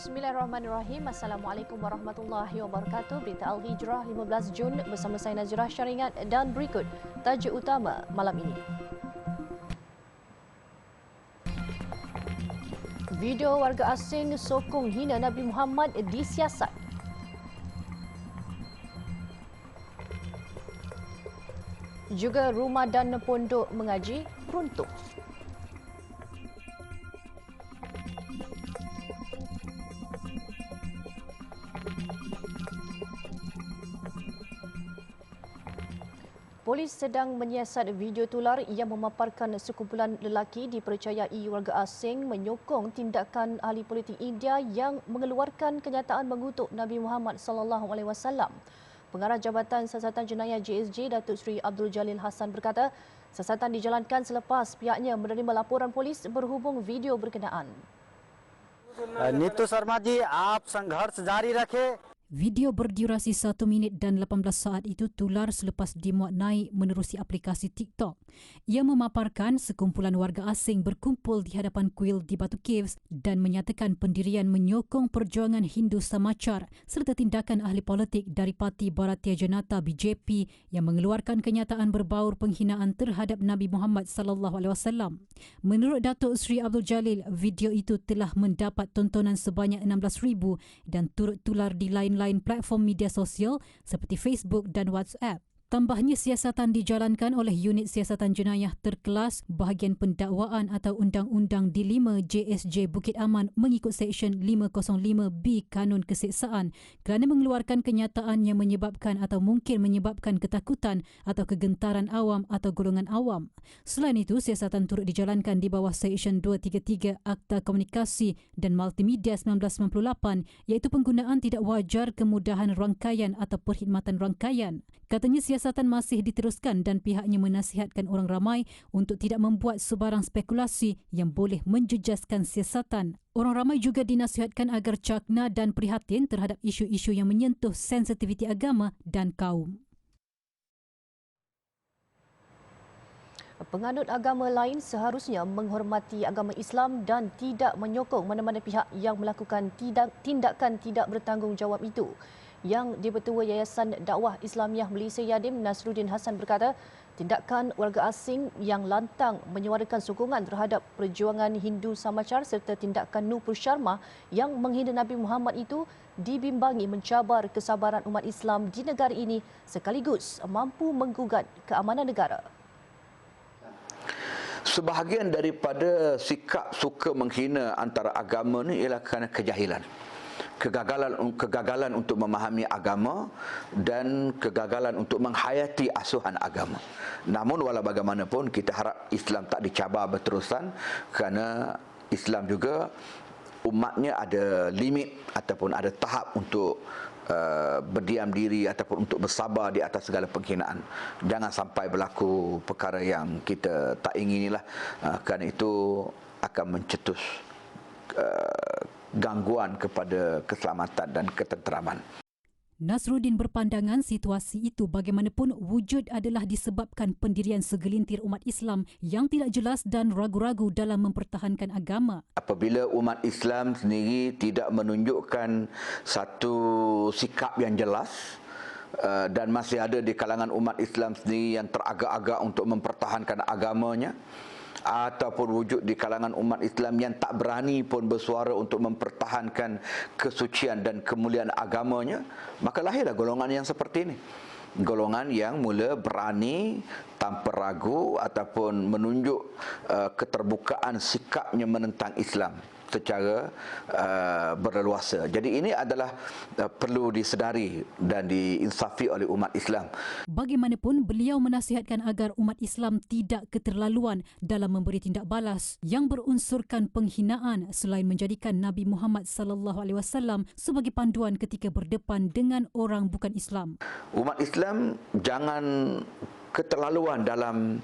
Bismillahirrahmanirrahim. Assalamualaikum warahmatullahi wabarakatuh. Berita Al-Hijrah 15 Jun bersama saya Nazirah Syaringat dan berikut tajuk utama malam ini. Video warga asing sokong hina Nabi Muhammad disiasat. Juga rumah dan pondok mengaji runtuh. Polis sedang menyiasat video tular yang memaparkan sekumpulan lelaki dipercayai warga asing menyokong tindakan ahli politik India yang mengeluarkan kenyataan mengutuk Nabi Muhammad SAW. Pengarah Jabatan Siasatan Jenayah JSJ Datuk Seri Abdul Jalil Hassan berkata, siasatan dijalankan selepas pihaknya menerima laporan polis berhubung video berkenaan. Neetu शर्मा जी आप संघर्ष जारी रखें. Video berdurasi 1 minit dan 18 saat itu tular selepas dimuat naik menerusi aplikasi TikTok. Ia memaparkan sekumpulan warga asing berkumpul di hadapan kuil di Batu Caves dan menyatakan pendirian menyokong perjuangan Hindu Samachar serta tindakan ahli politik dari Parti Bharatiya Janata BJP yang mengeluarkan kenyataan berbaur penghinaan terhadap Nabi Muhammad SAW. Menurut Datuk Seri Abdul Jalil, video itu telah mendapat tontonan sebanyak 16,000 dan turut tular di lain platform media sosial seperti Facebook dan WhatsApp. Tambahnya, siasatan dijalankan oleh Unit Siasatan Jenayah Terkelas bahagian pendakwaan atau Undang-Undang D5 JSJ Bukit Aman mengikut Seksyen 505B Kanun Keseksaan kerana mengeluarkan kenyataan yang menyebabkan atau mungkin menyebabkan ketakutan atau kegentaran awam atau golongan awam. Selain itu, siasatan turut dijalankan di bawah Seksyen 233 Akta Komunikasi dan Multimedia 1998 iaitu penggunaan tidak wajar kemudahan rangkaian atau perkhidmatan rangkaian. Katanya siasatan masih diteruskan dan pihaknya menasihatkan orang ramai untuk tidak membuat sebarang spekulasi yang boleh menjejaskan siasatan. Orang ramai juga dinasihatkan agar cakna dan prihatin terhadap isu-isu yang menyentuh sensitiviti agama dan kaum. Penganut agama lain seharusnya menghormati agama Islam dan tidak menyokong mana-mana pihak yang melakukan tindakan tidak bertanggungjawab itu. Yang di-Ketua Yayasan Dakwah Islamiah Malaysia Yadim Nasruddin Hassan berkata, tindakan warga asing yang lantang menyuarakan sokongan terhadap perjuangan Hindu Samachar serta tindakan Nupur Sharma yang menghina Nabi Muhammad itu dibimbangi mencabar kesabaran umat Islam di negara ini sekaligus mampu menggugat keamanan negara. Sebahagian daripada sikap suka menghina antara agama ni ialah kerana kejahilan. Kegagalan untuk memahami agama dan kegagalan untuk menghayati asuhan agama. Namun walau bagaimanapun kita harap Islam tak dicabar berterusan kerana Islam juga umatnya ada limit ataupun ada tahap untuk berdiam diri ataupun untuk bersabar di atas segala penghinaan. Jangan sampai berlaku perkara yang kita tak inginilah, kerana itu akan mencetus gangguan kepada keselamatan dan ketenteraman. Nasruddin berpandangan situasi itu bagaimanapun wujud adalah disebabkan pendirian segelintir umat Islam yang tidak jelas dan ragu-ragu dalam mempertahankan agama. Apabila umat Islam sendiri tidak menunjukkan satu sikap yang jelas dan masih ada di kalangan umat Islam sendiri yang teragak-agak untuk mempertahankan agamanya, ataupun wujud di kalangan umat Islam yang tak berani pun bersuara untuk mempertahankan kesucian dan kemuliaan agamanya, maka lahirlah golongan yang seperti ini. Golongan yang mula berani tanpa ragu ataupun menunjuk keterbukaan sikapnya menentang Islam secara berleluasa. Jadi ini adalah perlu disedari dan diinsafi oleh umat Islam. Bagaimanapun, beliau menasihatkan agar umat Islam tidak keterlaluan dalam memberi tindak balas yang berunsurkan penghinaan selain menjadikan Nabi Muhammad SAW sebagai panduan ketika berdepan dengan orang bukan Islam. Umat Islam jangan keterlaluan dalam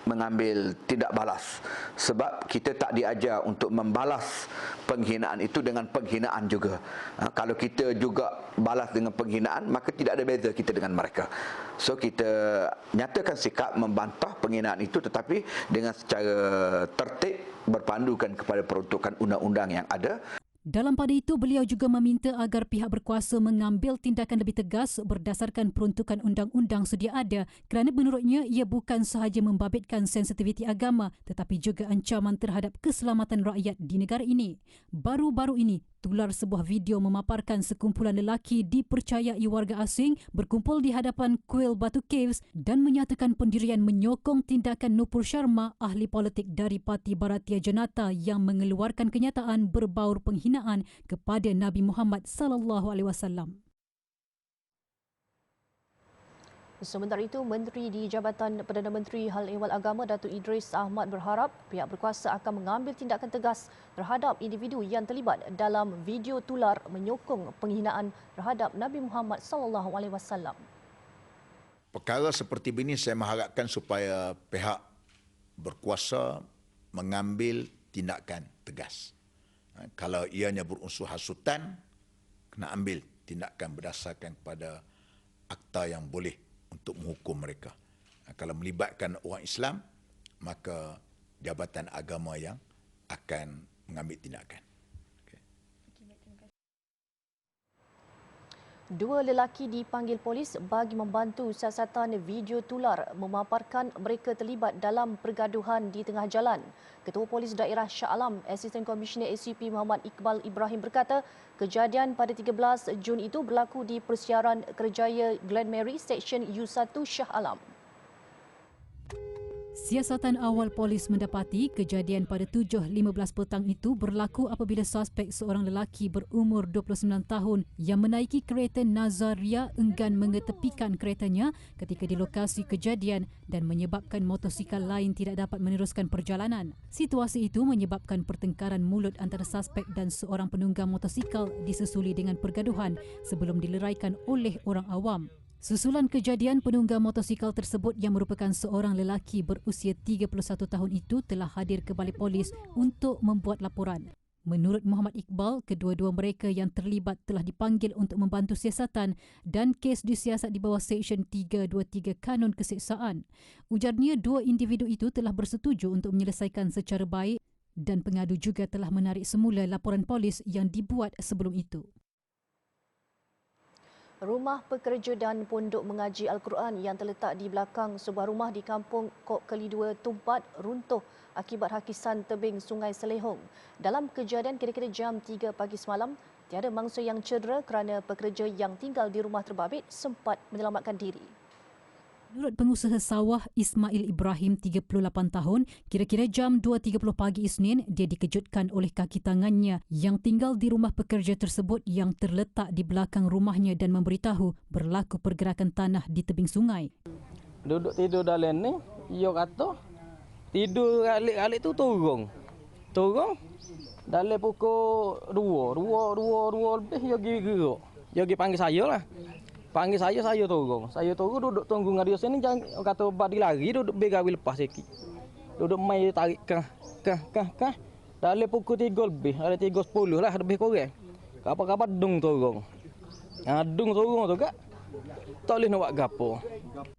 mengambil tindak balas, sebab kita tak diajar untuk membalas penghinaan itu dengan penghinaan juga. Kalau kita juga balas dengan penghinaan, maka tidak ada beza kita dengan mereka. So kita nyatakan sikap membantah penghinaan itu, tetapi dengan secara tertib berpandukan kepada peruntukan undang-undang yang ada. Dalam pada itu, beliau juga meminta agar pihak berkuasa mengambil tindakan lebih tegas berdasarkan peruntukan undang-undang sedia ada kerana menurutnya ia bukan sahaja membabitkan sensitiviti agama tetapi juga ancaman terhadap keselamatan rakyat di negara ini. Baru-baru ini, tular sebuah video memaparkan sekumpulan lelaki dipercayai warga asing berkumpul di hadapan kuil Batu Caves dan menyatakan pendirian menyokong tindakan Nupur Sharma, ahli politik dari Parti Bharatiya Janata yang mengeluarkan kenyataan berbaur penghinaan kepada Nabi Muhammad sallallahu alaihi wasallam. Sementara itu, Menteri di Jabatan Perdana Menteri Hal Ehwal Agama Datuk Idris Ahmad berharap pihak berkuasa akan mengambil tindakan tegas terhadap individu yang terlibat dalam video tular menyokong penghinaan terhadap Nabi Muhammad sallallahu alaihi wasallam. Perkara seperti ini saya mengharapkan supaya pihak berkuasa mengambil tindakan tegas. Kalau ianya berunsur hasutan, kena ambil tindakan berdasarkan kepada akta yang boleh untuk menghukum mereka. Kalau melibatkan orang Islam, maka Jabatan Agama yang akan mengambil tindakan. Dua lelaki dipanggil polis bagi membantu siasatan video tular memaparkan mereka terlibat dalam pergaduhan di tengah jalan. Ketua Polis Daerah Shah Alam, Asisten Komisioner ACP Muhammad Iqbal Ibrahim berkata, kejadian pada 13 Jun itu berlaku di Persiaran Kerjaya Glen Mary, Seksyen U1 Shah Alam. Siasatan awal polis mendapati kejadian pada 7.15 petang itu berlaku apabila suspek seorang lelaki berumur 29 tahun yang menaiki kereta Nazaria enggan mengetepikan keretanya ketika di lokasi kejadian dan menyebabkan motosikal lain tidak dapat meneruskan perjalanan. Situasi itu menyebabkan pertengkaran mulut antara suspek dan seorang penunggang motosikal disusuli dengan pergaduhan sebelum dileraikan oleh orang awam. Susulan kejadian, penunggang motosikal tersebut yang merupakan seorang lelaki berusia 31 tahun itu telah hadir ke balik polis untuk membuat laporan. Menurut Muhammad Iqbal, kedua-dua mereka yang terlibat telah dipanggil untuk membantu siasatan dan kes disiasat di bawah Seksyen 323 Kanun Keseksaan. Ujarnya, dua individu itu telah bersetuju untuk menyelesaikan secara baik dan pengadu juga telah menarik semula laporan polis yang dibuat sebelum itu. Rumah pekerja dan pondok mengaji Al-Quran yang terletak di belakang sebuah rumah di kampung Kok Keli 2 Tumpat runtuh akibat hakisan tebing Sungai Selehong. Dalam kejadian kira-kira jam 3 pagi semalam, tiada mangsa yang cedera kerana pekerja yang tinggal di rumah terbabit sempat menyelamatkan diri. Menurut pengusaha sawah Ismail Ibrahim, 38 tahun, kira-kira jam 2.30 pagi Isnin, dia dikejutkan oleh kaki tangannya yang tinggal di rumah pekerja tersebut yang terletak di belakang rumahnya dan memberitahu berlaku pergerakan tanah di tebing sungai. Duduk tidur dalam ni, ia kata tidur alik-alik tu turun. Dalam pukul 2 lebih dia pergi gerak. Dia pergi panggil saya lah. Panggil saya turun. Saya turun duduk tunggu dengan dia sini, jangan kata badi lari, duduk begawi lepas sikit. Duduk main tarik kah. Dalam pukul 3 lebih, ada 3.10 lah lebih kurang. Kapal-kapal dung turun. Dung turun tu kak. Tak boleh nak buat gapo.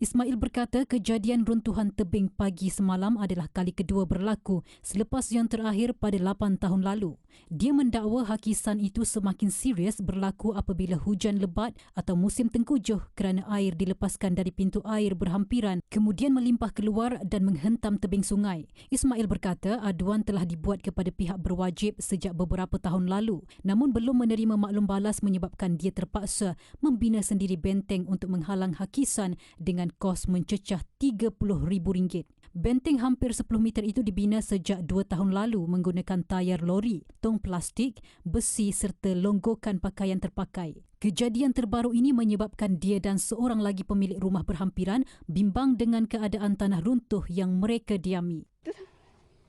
Ismail berkata kejadian runtuhan tebing pagi semalam adalah kali kedua berlaku selepas yang terakhir pada 8 tahun lalu. Dia mendakwa hakisan itu semakin serius berlaku apabila hujan lebat atau musim tengkujuh kerana air dilepaskan dari pintu air berhampiran kemudian melimpah keluar dan menghentam tebing sungai. Ismail berkata aduan telah dibuat kepada pihak berwajib sejak beberapa tahun lalu namun belum menerima maklum balas menyebabkan dia terpaksa membina sendiri benteng untuk menghalang hakisan dengan kos mencecah RM30,000. Benteng hampir 10 meter itu dibina sejak 2 tahun lalu menggunakan tayar lori, tong plastik, besi serta longgokan pakaian terpakai. Kejadian terbaru ini menyebabkan dia dan seorang lagi pemilik rumah berhampiran bimbang dengan keadaan tanah runtuh yang mereka diami.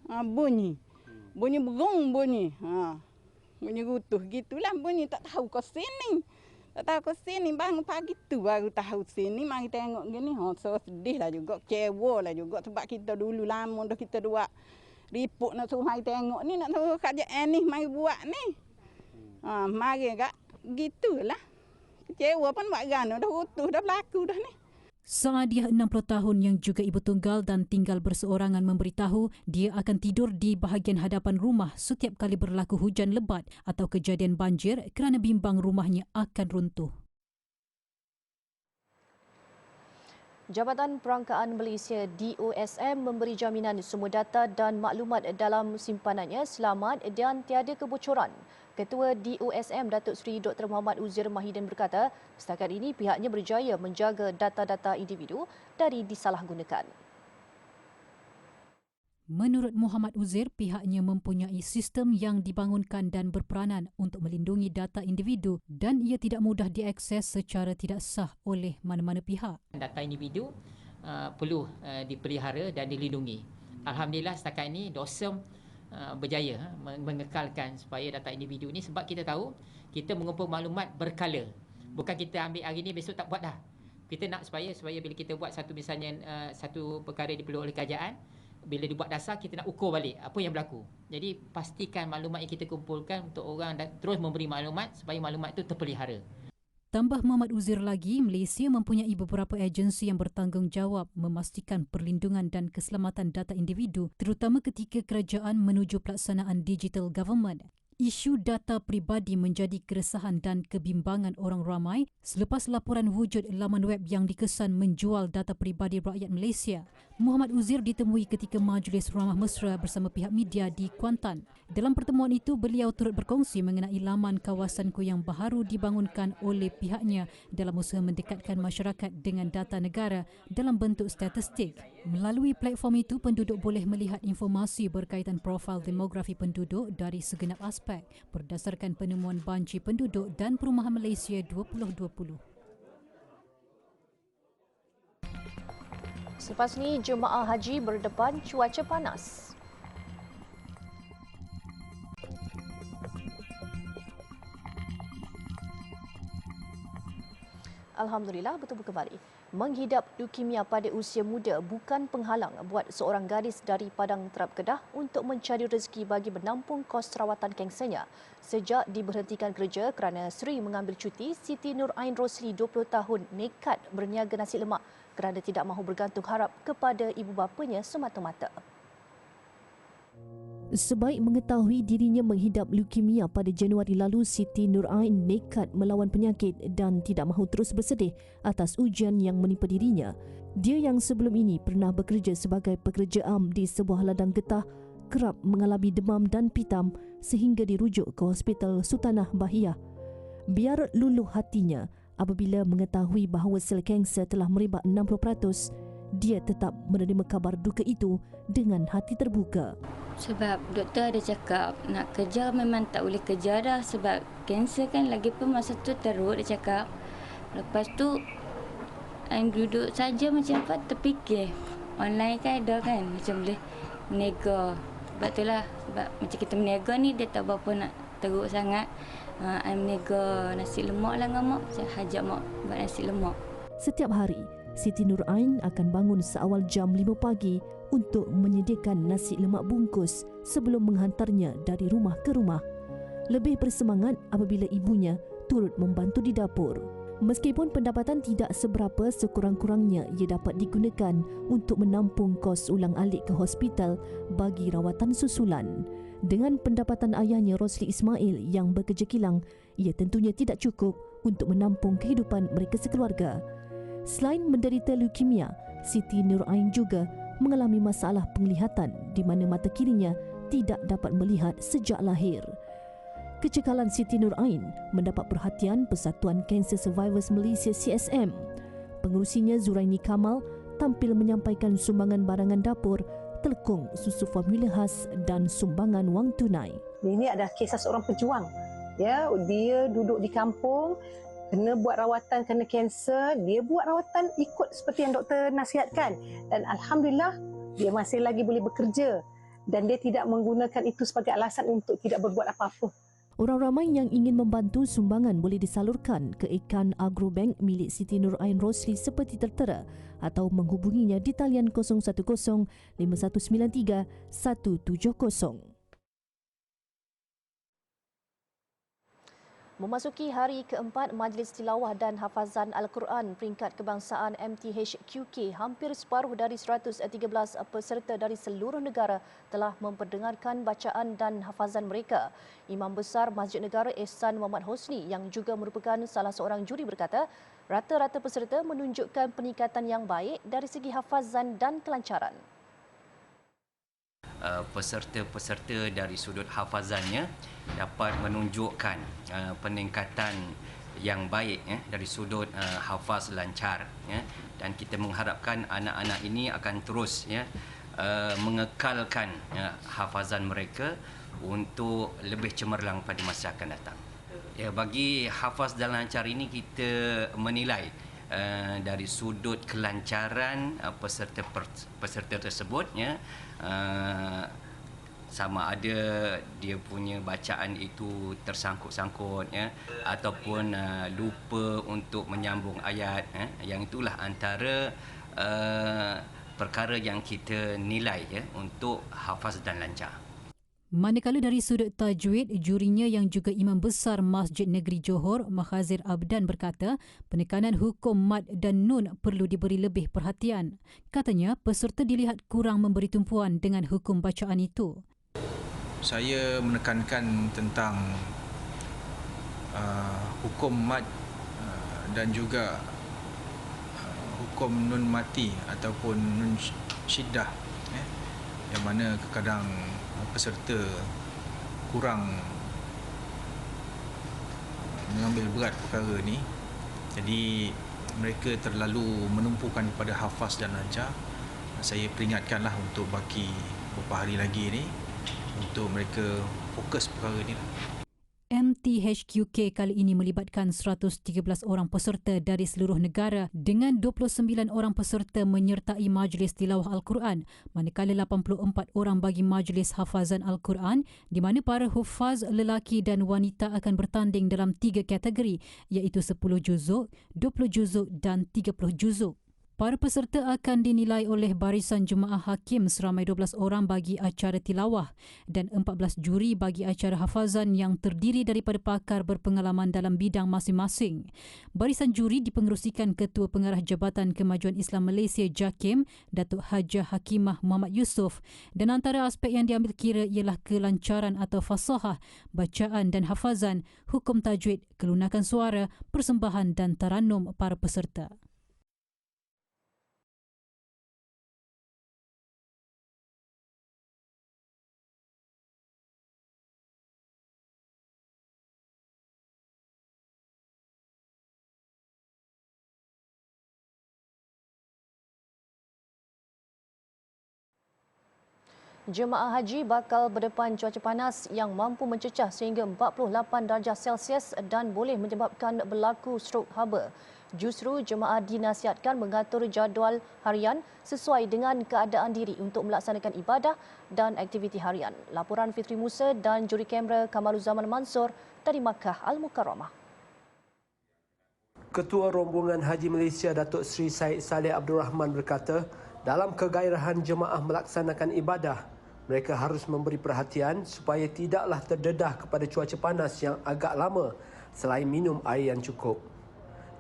Bunyi berung bunyi. Bunyi runtuh gitulah bunyi, tak tahu ke sini. Tak tahu ke sini, bangun pagi tu baru tahu sini. Mari tengok gini, so sedih lah juga, kecewa lah juga. Sebab kita dulu lama dah kita buat riput nak suruh mari tengok ni, nak suruh kerjaan ni, mari buat ni. Mari kak, gitulah. Kecewa pun buat gana, dah utuh, dah berlaku dah ni. Saadiah 60 tahun yang juga ibu tunggal dan tinggal berseorangan memberitahu dia akan tidur di bahagian hadapan rumah setiap kali berlaku hujan lebat atau kejadian banjir kerana bimbang rumahnya akan runtuh. Jabatan Perangkaan Malaysia DOSM memberi jaminan semua data dan maklumat dalam simpanannya selamat dan tiada kebocoran. Ketua DOSM Datuk Seri Dr. Muhammad Uzir Mahidin berkata, setakat ini pihaknya berjaya menjaga data-data individu dari disalahgunakan. Menurut Muhammad Uzir, pihaknya mempunyai sistem yang dibangunkan dan berperanan untuk melindungi data individu dan ia tidak mudah diakses secara tidak sah oleh mana-mana pihak. Data individu perlu dipelihara dan dilindungi. Alhamdulillah setakat ini DOSM berjaya mengekalkan supaya data individu ini, sebab kita tahu kita mengumpul maklumat berkala. Bukan kita ambil hari ini besok tak buat dah. Kita nak supaya bila kita buat satu misalnya satu perkara diperlu oleh kerajaan, bila dibuat dasar kita nak ukur balik apa yang berlaku. Jadi pastikan maklumat yang kita kumpulkan untuk orang terus memberi maklumat supaya maklumat itu terpelihara. Tambah Muhammad Uzir lagi, Malaysia mempunyai beberapa agensi yang bertanggungjawab memastikan perlindungan dan keselamatan data individu terutama ketika kerajaan menuju pelaksanaan digital government. Isu data peribadi menjadi keresahan dan kebimbangan orang ramai selepas laporan wujud laman web yang dikesan menjual data peribadi rakyat Malaysia. Muhammad Uzir ditemui ketika majlis ramah mesra bersama pihak media di Kuantan. Dalam pertemuan itu, beliau turut berkongsi mengenai laman kawasanku yang baru dibangunkan oleh pihaknya dalam usaha mendekatkan masyarakat dengan data negara dalam bentuk statistik. Melalui platform itu, penduduk boleh melihat informasi berkaitan profil demografi penduduk dari segenap aspek berdasarkan penemuan banci penduduk dan perumahan Malaysia 2020. Selepas ini, jemaah haji berdepan cuaca panas. Alhamdulillah, bertemu kembali. Menghidap leukemia pada usia muda bukan penghalang buat seorang gadis dari Padang Terap Kedah untuk mencari rezeki bagi menampung kos rawatan kansernya. Sejak diberhentikan kerja kerana sering mengambil cuti, Siti Nur Ain Rosli 20 tahun nekat berniaga nasi lemak kerana tidak mahu bergantung harap kepada ibu bapanya semata-mata. Sebaik mengetahui dirinya menghidap leukemia pada Januari lalu, Siti Nur Ain nekat melawan penyakit dan tidak mahu terus bersedih atas ujian yang menimpa dirinya. Dia yang sebelum ini pernah bekerja sebagai pekerja am di sebuah ladang getah, kerap mengalami demam dan pitam sehingga dirujuk ke Hospital Sultanah Bahiyah. Biar luluh hatinya apabila mengetahui bahawa sel kanser telah merebak 60%, dia tetap menerima kabar duka itu dengan hati terbuka. Sebab doktor ada cakap nak kerja memang tak boleh kerja dah sebab kanser kan, lagi pun masa tu teruk dia cakap. Lepas tu I'm duduk saja macam apa terfikir online kan ada kan macam boleh menega. Sebab itulah sebab macam kita menega ni dia tak berapa nak teruk sangat. I'm menega nasi lemak lah dengan mak, saya hajak mak buat nasi lemak. Setiap hari Siti Nur Ain akan bangun seawal jam 5 pagi untuk menyediakan nasi lemak bungkus sebelum menghantarnya dari rumah ke rumah. Lebih bersemangat apabila ibunya turut membantu di dapur. Meskipun pendapatan tidak seberapa, sekurang-kurangnya ia dapat digunakan untuk menampung kos ulang-alik ke hospital bagi rawatan susulan. Dengan pendapatan ayahnya Rosli Ismail yang bekerja kilang, ia tentunya tidak cukup untuk menampung kehidupan mereka sekeluarga. Selain menderita leukemia, Siti Nur Ain juga mengalami masalah penglihatan di mana mata kirinya tidak dapat melihat sejak lahir. Kecekalan Siti Nur Ain mendapat perhatian Persatuan Cancer Survivors Malaysia CSM. Pengerusinya Zuraini Kamal tampil menyampaikan sumbangan barangan dapur, telekung, susu formula khas dan sumbangan wang tunai. Ini adalah kisah seorang pejuang. Ya, dia duduk di kampung, kena buat rawatan kena kanser, dia buat rawatan ikut seperti yang doktor nasihatkan dan alhamdulillah dia masih lagi boleh bekerja dan dia tidak menggunakan itu sebagai alasan untuk tidak berbuat apa-apa. Orang ramai yang ingin membantu, sumbangan boleh disalurkan ke akaun Agrobank milik Siti Nur Ain Rosli seperti tertera atau menghubunginya di talian 010 5193 170. Memasuki hari keempat Majlis Tilawah dan Hafazan Al-Quran peringkat kebangsaan MTHQK, hampir separuh dari 113 peserta dari seluruh negara telah memperdengarkan bacaan dan hafazan mereka. Imam Besar Masjid Negara Ehsan Muhammad Hosni yang juga merupakan salah seorang juri berkata, rata-rata peserta menunjukkan peningkatan yang baik dari segi hafazan dan kelancaran. Peserta-peserta dari sudut hafazannya dapat menunjukkan peningkatan yang baik dari sudut hafaz lancar, dan kita mengharapkan anak-anak ini akan terus mengekalkan hafazan mereka untuk lebih cemerlang pada masa akan datang. Bagi hafaz dan lancar ini kita menilai dari sudut kelancaran peserta tersebut, sama ada dia punya bacaan itu tersangkut-sangkut ataupun lupa untuk menyambung ayat, yang itulah antara perkara yang kita nilai untuk hafaz dan lancar. Manakala dari sudut tajwid, jurinya yang juga Imam Besar Masjid Negeri Johor, Makhazir Abdan berkata, penekanan hukum mad dan nun perlu diberi lebih perhatian. Katanya, peserta dilihat kurang memberi tumpuan dengan hukum bacaan itu. Saya menekankan tentang hukum mad dan juga hukum nun mati ataupun nun syiddah, yang mana kadang peserta kurang mengambil berat perkara ini. Jadi mereka terlalu menumpukan pada hafaz dan lancar. Saya peringatkanlah untuk baki beberapa hari lagi ini untuk mereka fokus perkara ini. MTHQK kali ini melibatkan 113 orang peserta dari seluruh negara dengan 29 orang peserta menyertai Majlis Tilawah Al-Quran, manakala 84 orang bagi Majlis Hafazan Al-Quran, di mana para hufaz lelaki dan wanita akan bertanding dalam 3 kategori, iaitu 10 juzuk, 20 juzuk dan 30 juzuk. Para peserta akan dinilai oleh barisan jemaah hakim seramai 12 orang bagi acara tilawah dan 14 juri bagi acara hafazan yang terdiri daripada pakar berpengalaman dalam bidang masing-masing. Barisan juri dipengerusikan Ketua Pengarah Jabatan Kemajuan Islam Malaysia JAKIM, Datuk Hajah Hakimah Muhammad Yusof, dan antara aspek yang diambil kira ialah kelancaran atau fasahah, bacaan dan hafazan, hukum tajwid, kelunakan suara, persembahan dan taranum para peserta. Jemaah haji bakal berdepan cuaca panas yang mampu mencecah sehingga 48 darjah Celsius dan boleh menyebabkan berlaku strok haba. Justru jemaah dinasihatkan mengatur jadual harian sesuai dengan keadaan diri untuk melaksanakan ibadah dan aktiviti harian. Laporan Fitri Musa dan juri kamera Kamaluzaman Mansur dari Makkah Al-Mukarramah. Ketua Rombongan Haji Malaysia Datuk Seri Syed Saleh Abdul Rahman berkata, dalam kegairahan jemaah melaksanakan ibadah, mereka harus memberi perhatian supaya tidaklah terdedah kepada cuaca panas yang agak lama selain minum air yang cukup.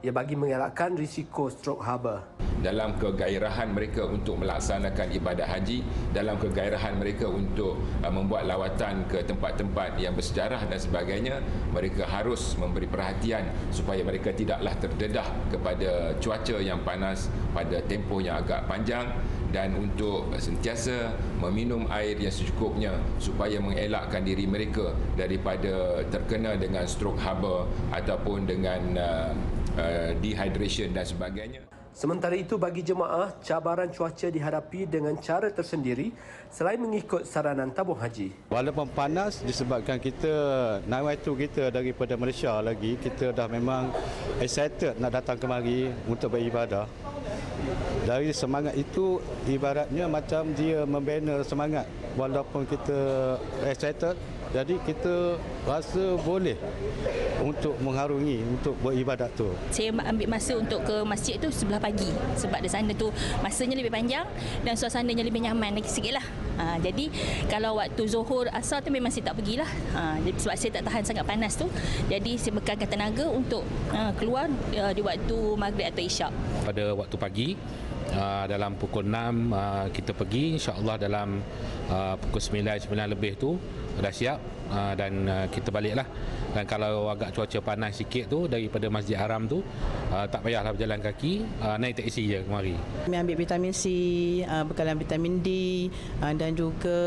Ia bagi mengelakkan risiko strok haba. Dalam kegairahan mereka untuk melaksanakan ibadah haji, dalam kegairahan mereka untuk membuat lawatan ke tempat-tempat yang bersejarah dan sebagainya, mereka harus memberi perhatian supaya mereka tidaklah terdedah kepada cuaca yang panas pada tempoh yang agak panjang, dan untuk sentiasa meminum air yang secukupnya supaya mengelakkan diri mereka daripada terkena dengan strok haba ataupun dengan dehydration dan sebagainya. Sementara itu, bagi jemaah, cabaran cuaca dihadapi dengan cara tersendiri selain mengikut saranan tabung haji. Walaupun panas disebabkan kita nawaitu kita daripada Malaysia lagi, kita dah memang excited nak datang kemari untuk beribadah. Dari semangat itu, ibaratnya macam dia membina semangat. Walaupun kita excited, Jadi kita rasa boleh untuk mengharungi untuk beribadat tu. Saya ambil masa untuk ke masjid tu sebelah pagi sebab di sana tu masanya lebih panjang dan suasananya lebih nyaman lagi sikit lah. Jadi kalau waktu Zuhur Asar tu memang saya tak pergilah. Sebab saya tak tahan sangat panas tu. Jadi saya bekalkan tenaga untuk keluar di waktu Maghrib atau Isyak. Pada waktu pagi dalam pukul 6 kita pergi, insya-Allah dalam pukul 9 lebih tu dah siap dan kita baliklah. Dan kalau agak cuaca panas sikit tu daripada Masjid Haram tu tak payahlah berjalan kaki, naik teksi je kemari. Kami ambil vitamin C, bekalan vitamin D dan juga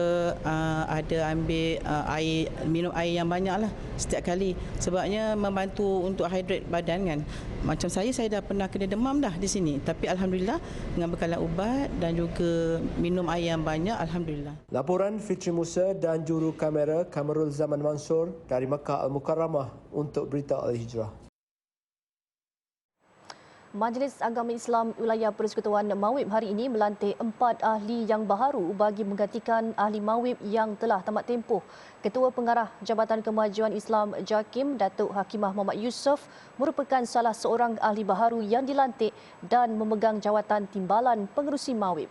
ada ambil air, minum air yang banyak lah setiap kali sebabnya membantu untuk hydrate badan kan. Macam saya dah pernah kena demam dah di sini, tapi alhamdulillah dengan bekalan ubat dan juga minum air yang banyak, alhamdulillah. Laporan Fitri Musa dan juru kamera Kamarul Zaman Mansur dari Makkah Al-Mukarramah untuk Berita Al-Hijrah. Majlis Agama Islam Wilayah Persekutuan Mawib hari ini melantik 4 ahli yang baharu bagi menggantikan ahli Mawib yang telah tamat tempoh. Ketua Pengarah Jabatan Kemajuan Islam JAKIM, Datuk Hakimah Muhammad Yusof merupakan salah seorang ahli baharu yang dilantik dan memegang jawatan timbalan pengerusi Mawib.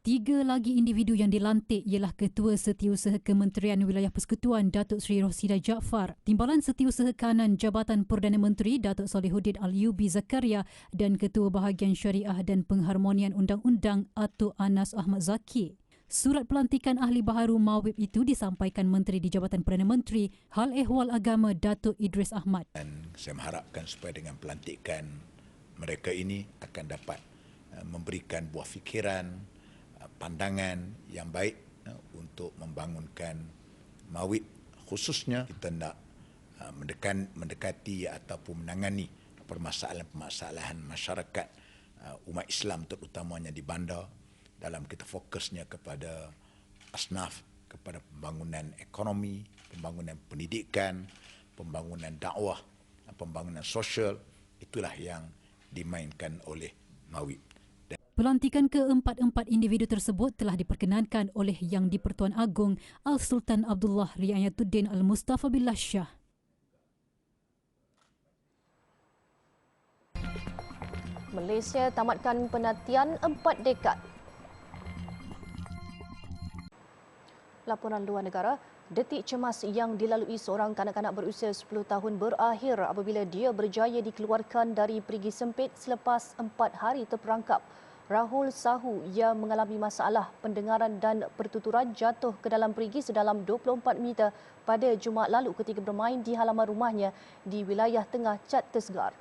3 lagi individu yang dilantik ialah Ketua Setiausaha Kementerian Wilayah Persekutuan Datuk Seri Rosidah Jaafar, Timbalan Setiausaha Kanan Jabatan Perdana Menteri Datuk Salihuddin Alyubi Zakaria dan Ketua Bahagian Syariah dan Pengharmonian Undang-Undang Datuk Anas Ahmad Zaki. Surat pelantikan ahli baharu Mawib itu disampaikan Menteri di Jabatan Perdana Menteri Hal Ehwal Agama Datuk Idris Ahmad. Dan saya mengharapkan supaya dengan pelantikan mereka ini akan dapat memberikan buah fikiran, pandangan yang baik untuk membangunkan Mawib. Khususnya kita nak mendekati ataupun menangani permasalahan-permasalahan masyarakat umat Islam terutamanya di bandar dalam kita fokusnya kepada asnaf, kepada pembangunan ekonomi, pembangunan pendidikan, pembangunan dakwah, pembangunan sosial. Itulah yang dimainkan oleh Mawib. Pelantikan ke-4 individu tersebut telah diperkenankan oleh Yang di-Pertuan Agong Al-Sultan Abdullah Riayatuddin Al-Mustafa Billah Shah. Malaysia tamatkan penantian 4 dekad. Laporan luar negara, detik cemas yang dilalui seorang kanak-kanak berusia 10 tahun berakhir apabila dia berjaya dikeluarkan dari perigi sempit selepas 4 hari terperangkap. Rahul Sahu yang mengalami masalah pendengaran dan pertuturan jatuh ke dalam perigi sedalam 24 meter pada Jumaat lalu ketika bermain di halaman rumahnya di wilayah tengah Chattisgarh.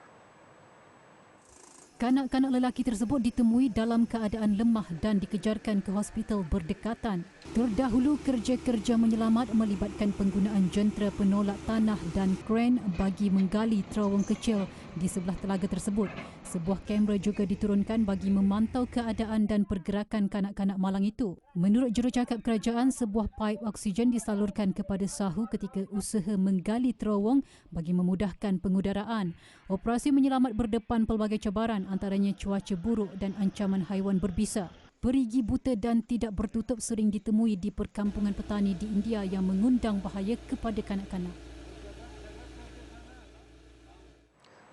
Kanak-kanak lelaki tersebut ditemui dalam keadaan lemah dan dikejarkan ke hospital berdekatan. Terdahulu, kerja-kerja menyelamat melibatkan penggunaan jentera penolak tanah dan kren bagi menggali terowong kecil di sebelah telaga tersebut. Sebuah kamera juga diturunkan bagi memantau keadaan dan pergerakan kanak-kanak malang itu. Menurut jurucakap kerajaan, sebuah paip oksigen disalurkan kepada Sahu ketika usaha menggali terowong bagi memudahkan pengudaraan. Operasi menyelamat berdepan pelbagai cabaran, antaranya cuaca buruk dan ancaman haiwan berbisa. Perigi buta dan tidak bertutup sering ditemui di perkampungan petani di India yang mengundang bahaya kepada kanak-kanak.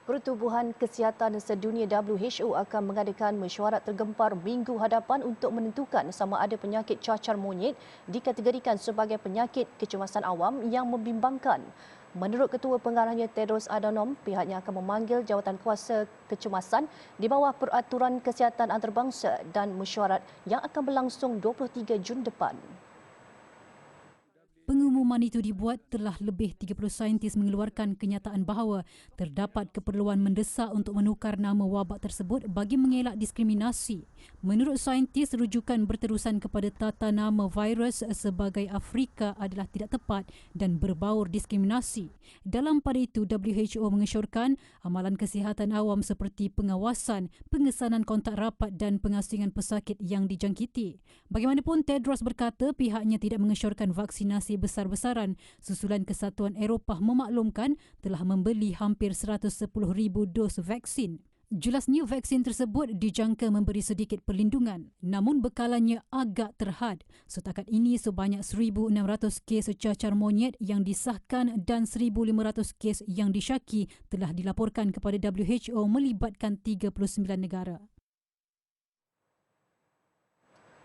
Pertubuhan Kesihatan Sedunia WHO akan mengadakan mesyuarat tergempar minggu hadapan untuk menentukan sama ada penyakit cacar monyet dikategorikan sebagai penyakit kecemasan awam yang membimbangkan. Menurut Ketua Pengarahnya Tedros Adhanom, pihaknya akan memanggil jawatan kuasa kecemasan di bawah Peraturan Kesihatan Antarabangsa dan mesyuarat yang akan berlangsung 23 Jun depan. Pengumuman itu dibuat telah lebih 30 saintis mengeluarkan kenyataan bahawa terdapat keperluan mendesak untuk menukar nama wabak tersebut bagi mengelak diskriminasi. Menurut saintis, rujukan berterusan kepada tata nama virus sebagai Afrika adalah tidak tepat dan berbaur diskriminasi. Dalam pada itu, WHO mengesyorkan amalan kesihatan awam seperti pengawasan, pengesanan kontak rapat dan pengasingan pesakit yang dijangkiti. Bagaimanapun, Tedros berkata pihaknya tidak mengesyorkan vaksinasi besar-besaran susulan Kesatuan Eropah memaklumkan telah membeli hampir 110,000 dos vaksin. Jelasnya vaksin tersebut dijangka memberi sedikit perlindungan, namun bekalannya agak terhad. Setakat ini sebanyak 1,600 kes cacar monyet yang disahkan dan 1,500 kes yang disyaki telah dilaporkan kepada WHO melibatkan 39 negara.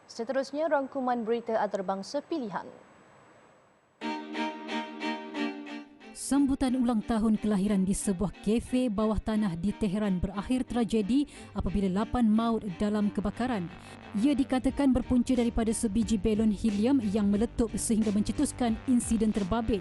Seterusnya, rangkuman berita antarabangsa pilihan. Sambutan ulang tahun kelahiran di sebuah kafe bawah tanah di Tehran berakhir tragedi apabila 8 maut dalam kebakaran. Ia dikatakan berpunca daripada sebiji belon helium yang meletup sehingga mencetuskan insiden terbabit.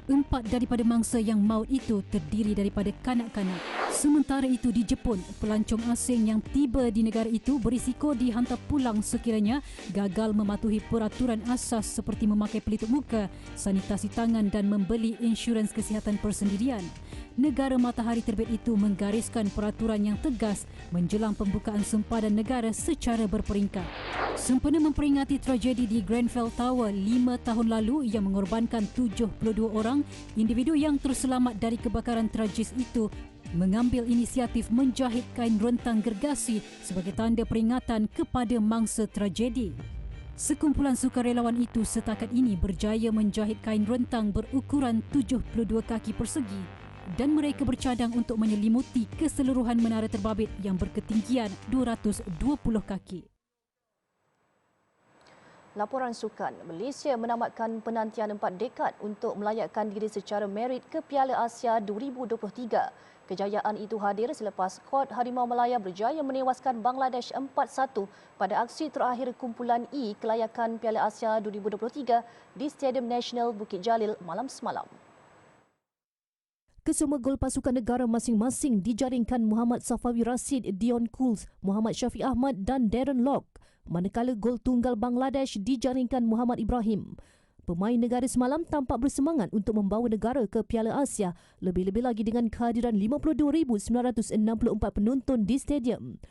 4 daripada mangsa yang maut itu terdiri daripada kanak-kanak. Sementara itu di Jepun, pelancong asing yang tiba di negara itu berisiko dihantar pulang sekiranya gagal mematuhi peraturan asas seperti memakai pelitup muka, sanitasi tangan dan membeli insurans kesihatan persendirian. Negara matahari terbit itu menggariskan peraturan yang tegas menjelang pembukaan sempadan negara secara berperingkat. Sempena memperingati tragedi di Grenfell Tower 5 tahun lalu yang mengorbankan 72 orang, individu yang terselamat dari kebakaran tragis itu mengambil inisiatif menjahit kain rentang gergasi sebagai tanda peringatan kepada mangsa tragedi. Sekumpulan sukarelawan itu setakat ini berjaya menjahit kain rentang berukuran 72 kaki persegi dan mereka bercadang untuk menyelimuti keseluruhan menara terbabit yang berketinggian 220 kaki. Laporan sukan, Malaysia menamatkan penantian 4 dekad untuk melayakkan diri secara merit ke Piala Asia 2023. Kejayaan itu hadir selepas skuad Harimau Malaya berjaya menewaskan Bangladesh 4-1 pada aksi terakhir kumpulan E kelayakan Piala Asia 2023 di Stadium Nasional Bukit Jalil malam semalam. Kesemua gol pasukan negara masing-masing dijaringkan Muhammad Safawi Rashid, Dion Kools, Muhammad Syafiq Ahmad dan Darren Lock, manakala gol tunggal Bangladesh dijaringkan Muhammad Ibrahim. Pemain negara semalam tampak bersemangat untuk membawa negara ke Piala Asia, lebih-lebih lagi dengan kehadiran 52,964 penonton di stadium.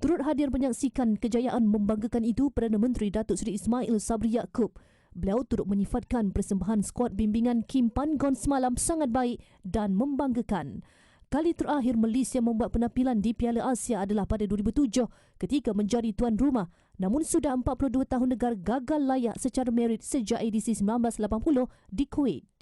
Turut hadir menyaksikan kejayaan membanggakan itu Perdana Menteri Datuk Seri Ismail Sabri Yaakob. Beliau turut menyifatkan persembahan skuad bimbingan Kim Pan-gon semalam sangat baik dan membanggakan. Kali terakhir Malaysia membuat penampilan di Piala Asia adalah pada 2007 ketika menjadi tuan rumah. Namun sudah 42 tahun negara gagal layak secara merit sejak edisi 1980 di Kuwait.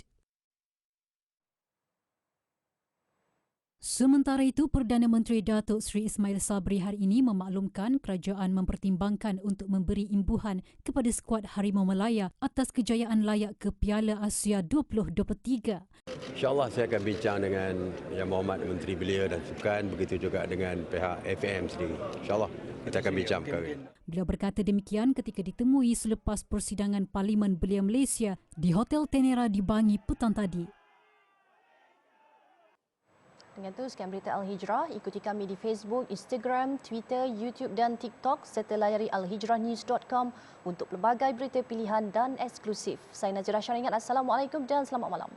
Sementara itu, Perdana Menteri Datuk Seri Ismail Sabri hari ini memaklumkan kerajaan mempertimbangkan untuk memberi imbuhan kepada skuad Harimau Malaya atas kejayaan layak ke Piala Asia 2023. InsyaAllah saya akan bincang dengan Yang Berhormat Menteri Belia dan Sukan, begitu juga dengan pihak FAM sendiri. InsyaAllah kita akan bincang perkara ini. Beliau berkata demikian ketika ditemui selepas persidangan Parlimen Belia Malaysia di Hotel Tenera di Bangi petang tadi. Dengan itu, sekian berita Al-Hijrah. Ikuti kami di Facebook, Instagram, Twitter, YouTube dan TikTok serta layari alhijrahnews.com untuk pelbagai berita pilihan dan eksklusif. Saya Nazira Syaringat. Assalamualaikum dan selamat malam.